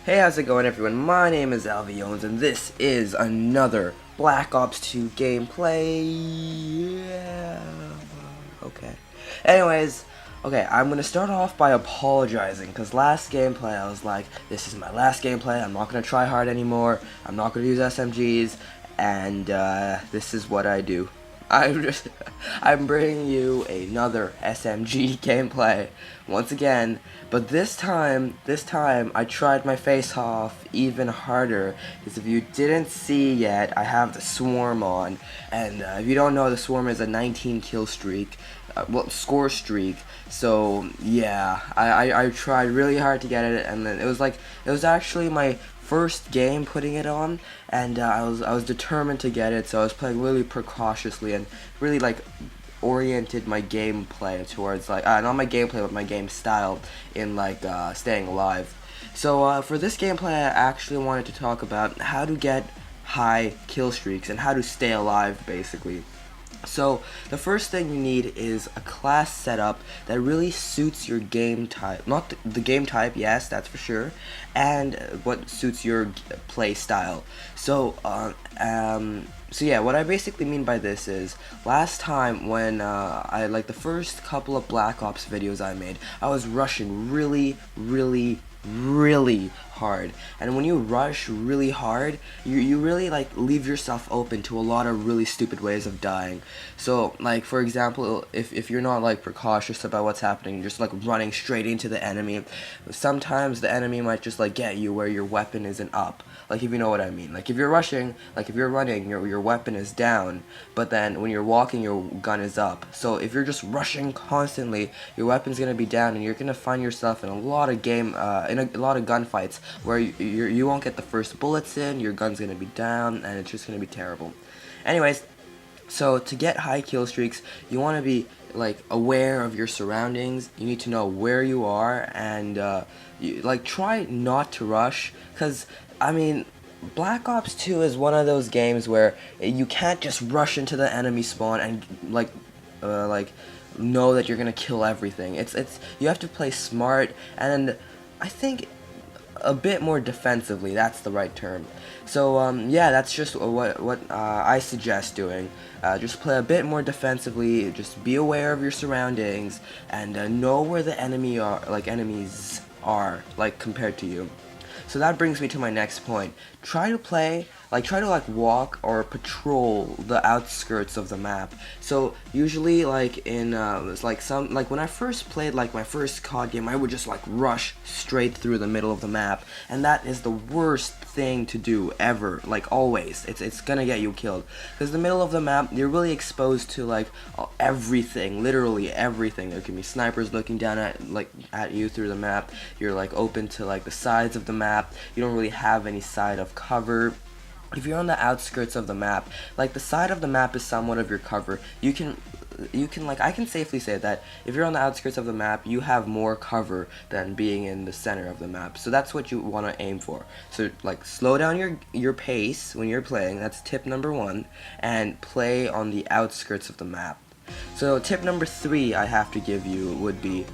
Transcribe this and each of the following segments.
Hey, how's it going, everyone? My name is Alviones, and this is another Black Ops 2 gameplay. Yeah. Okay. Anyways, okay, I'm gonna start off by apologizing, because last gameplay I was like, this is my last gameplay, I'm not gonna try hard anymore, I'm not gonna use SMGs, and this is what I do. I'm bringing you another SMG gameplay once again, but this time I tried my face off even harder, because if you didn't see yet, I have the Swarm on, and if you don't know, the Swarm is a 19 kill streak, score streak. So yeah, I tried really hard to get it, and then it was actually my first game putting it on, and I was determined to get it, so I was playing really precautiously and really oriented my gameplay towards not my gameplay but my game style in staying alive. So for this gameplay I actually wanted to talk about how to get high kill streaks and how to stay alive basically. So the first thing you need is a class setup that really suits your game type. Not the game type, yes, that's for sure, and what suits your play style. So yeah, what I basically mean by this is, last time when the first couple of Black Ops videos I made, I was rushing really hard, and when you rush really hard, you really leave yourself open to a lot of really stupid ways of dying. So for example, if you're not precautious about what's happening, you're just running straight into the enemy, sometimes the enemy might just get you where your weapon isn't up, if you know what I mean. If you're rushing, if you're running, your weapon is down, but then when you're walking, your gun is up. So if you're just rushing constantly, your weapon's gonna be down, and you're gonna find yourself in a lot of a lot of gunfights where you won't get the first bullets in, your gun's gonna be down, and it's just gonna be terrible. Anyways, so to get high kill streaks, you want to be aware of your surroundings. You need to know where you are, and try not to rush, because I mean, Black Ops 2 is one of those games where you can't just rush into the enemy spawn and know that you're gonna kill everything. It's you have to play smart, and I think a bit more defensively. That's the right term. So yeah, that's just what I suggest doing. Just play a bit more defensively. Just be aware of your surroundings, and know where the enemies are compared to you. So that brings me to my next point. Try to walk or patrol the outskirts of the map. So usually in when I first played my first COD game, I would just rush straight through the middle of the map, and that is the worst thing to do ever. Always, it's gonna get you killed, because the middle of the map, you're really exposed to everything, literally everything. There can be snipers looking down at you through the map. You're open to the sides of the map. You don't really have any side of cover. If you're on the outskirts of the map, the side of the map is somewhat of your cover. You can I can safely say that if you're on the outskirts of the map, you have more cover than being in the center of the map. So that's what you want to aim for. So slow down your pace when you're playing. That's tip number 1, and play on the outskirts of the map. So tip number 3 I have to give you would be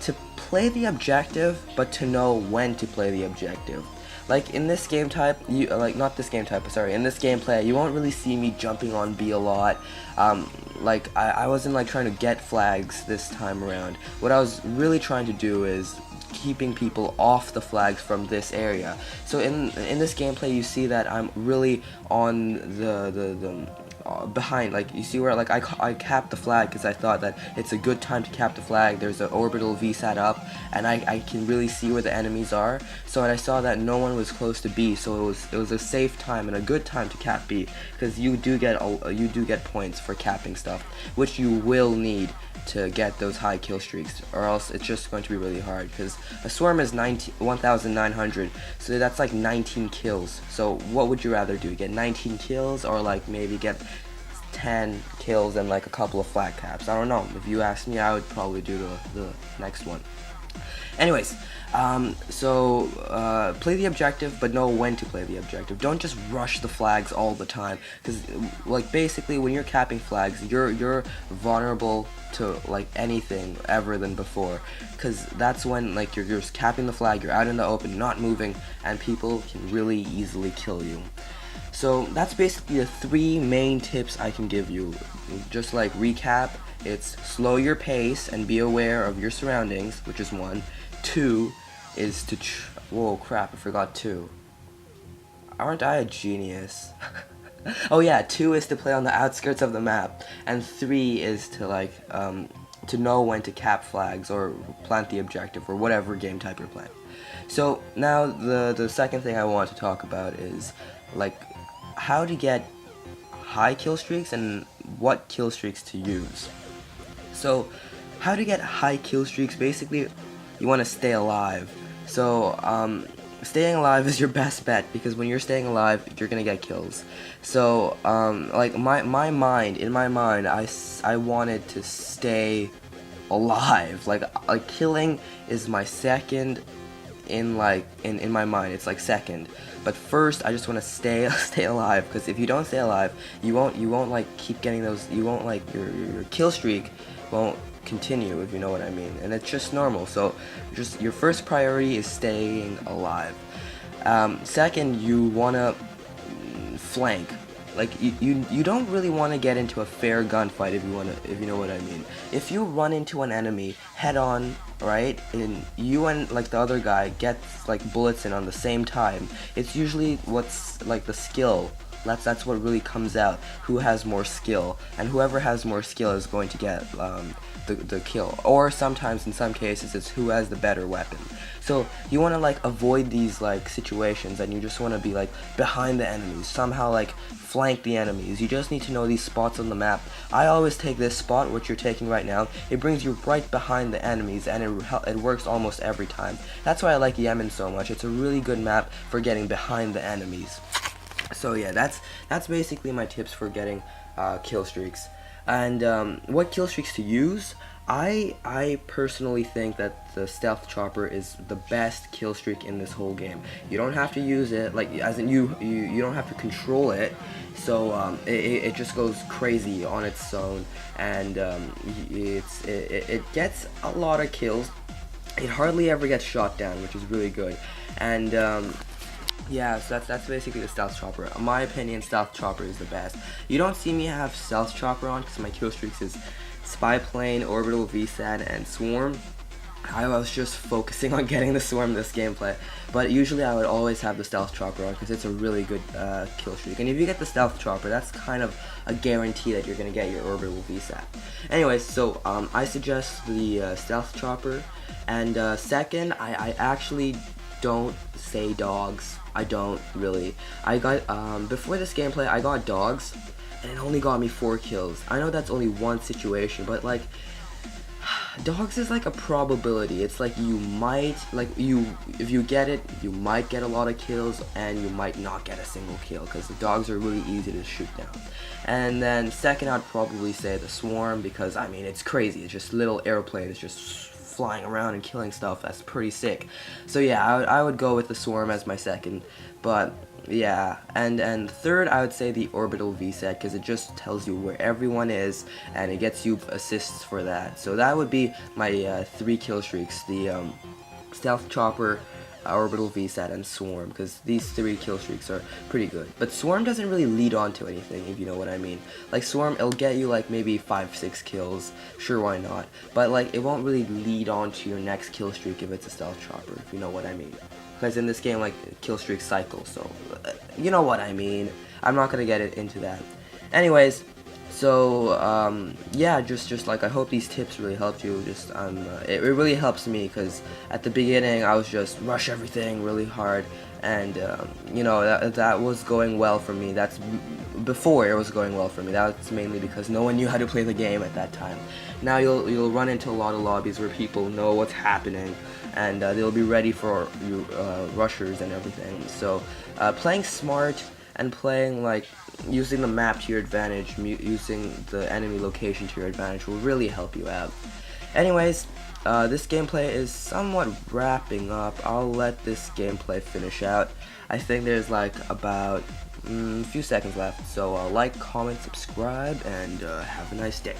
to play the objective, but to know when to play the objective. In this game type, not this game type, sorry, in this gameplay, you won't really see me jumping on B a lot. I wasn't trying to get flags this time around. What I was really trying to do is keeping people off the flags from this area. So in this gameplay, you see that I'm really on the behind, you see where I capped the flag, because I thought that it's a good time to cap the flag. There's an orbital VSAT up, and I can really see where the enemies are. So I saw that no one was close to B, so it was a safe time and a good time to cap B, because you do get points for capping stuff, which you will need to get those high kill streaks, or else it's just going to be really hard, because a swarm is 1,900, so that's 19 kills. So what would you rather do, get 19 kills, or maybe get 10 kills and a couple of flat caps? I don't know. If you ask me, I would probably do the next one. Anyways, play the objective, but know when to play the objective. Don't just rush the flags all the time, because like basically when you're capping flags, you're vulnerable to like anything ever than before, because that's when like you're just capping the flag, you're out in the open, not moving, and people can really easily kill you. So that's basically the three main tips I can give you. Just like recap, it's slow your pace and be aware of your surroundings, which is one. Two is to whoa crap, I forgot two. Aren't I a genius? Oh yeah, two is to play on the outskirts of the map, and three is to like to know when to cap flags or plant the objective or whatever game type you're playing. So now the second thing I want to talk about is like how to get high kill streaks and what kill streaks to use. So how to get high kill streaks, basically you want to stay alive. So staying alive is your best bet, because when you're staying alive you're gonna get kills. So like in my mind I wanted to stay alive. Like killing is my second in my mind, it's like second, but first I just want to stay alive, because if you don't stay alive you won't like keep getting those, you won't like your kill streak won't continue, if you know what I mean, and it's just normal. So just your first priority is staying alive. Second, you want to flank. Like you don't really want to get into a fair gunfight, if you know what I mean. If you run into an enemy head on, right, and you and like the other guy gets like bullets in on the same time, it's usually what's like the skill. That's what really comes out. Who has more skill, and whoever has more skill is going to get the kill. Or sometimes in some cases it's who has the better weapon. So you want to like avoid these like situations, and you just want to be like behind the enemies, somehow like flank the enemies. You just need to know these spots on the map. I always take this spot, which you're taking right now. It brings you right behind the enemies, and it works almost every time. That's why I like Yemen so much. It's a really good map for getting behind the enemies. So yeah, that's basically my tips for getting kill streaks. And what kill streaks to use? I personally think that the stealth chopper is the best kill streak in this whole game. You don't have to use it, like as in you don't have to control it. So it just goes crazy on its own, and it gets a lot of kills. It hardly ever gets shot down, which is really good. And yeah, so that's basically the stealth chopper. In my opinion, stealth chopper is the best. You don't see me have stealth chopper on because my kill streaks is spy plane, orbital VSAT, and swarm. I was just focusing on getting the swarm this gameplay, but usually I would always have the stealth chopper on because it's a really good kill streak. And if you get the stealth chopper, that's kind of a guarantee that you're gonna get your orbital VSAT. Anyways, so I suggest the stealth chopper. And second, I actually don't say dogs. I don't really. I got before this gameplay I got dogs, and it only got me 4 kills. I know that's only one situation, but like dogs is like a probability. It's like you might, like if you get it, you might get a lot of kills, and you might not get a single kill, because the dogs are really easy to shoot down. And then second, I'd probably say the swarm, because I mean it's crazy. It's just little airplanes just flying around and killing stuff. That's pretty sick. So yeah, I would go with the swarm as my second. But yeah, and third, I would say the orbital VSAT, because it just tells you where everyone is, and it gets you assists for that. So that would be my 3 kill streaks: the stealth chopper, orbital VSAT, and swarm, because these 3 kill streaks are pretty good. But swarm doesn't really lead on to anything, if you know what I mean. Like swarm, it'll get you like maybe 5-6 kills, sure, why not, but like it won't really lead on to your next kill streak if it's a stealth chopper, if you know what I mean. Because in this game, like, kill streak cycle, so you know what I mean. I'm not gonna get into that. Anyways, so yeah, just like I hope these tips really helped you. Just it really helps me, because at the beginning I was just rush everything really hard, and you know, that was going well for me. That's before it was going well for me. That's mainly because no one knew how to play the game at that time. Now you'll run into a lot of lobbies where people know what's happening, and they'll be ready for you rushers and everything. So playing smart and playing like using the map to your advantage, using the enemy location to your advantage will really help you out. Anyways, This gameplay is somewhat wrapping up. I'll let this gameplay finish out. I think there's like about a few seconds left, so like, comment, subscribe, and have a nice day.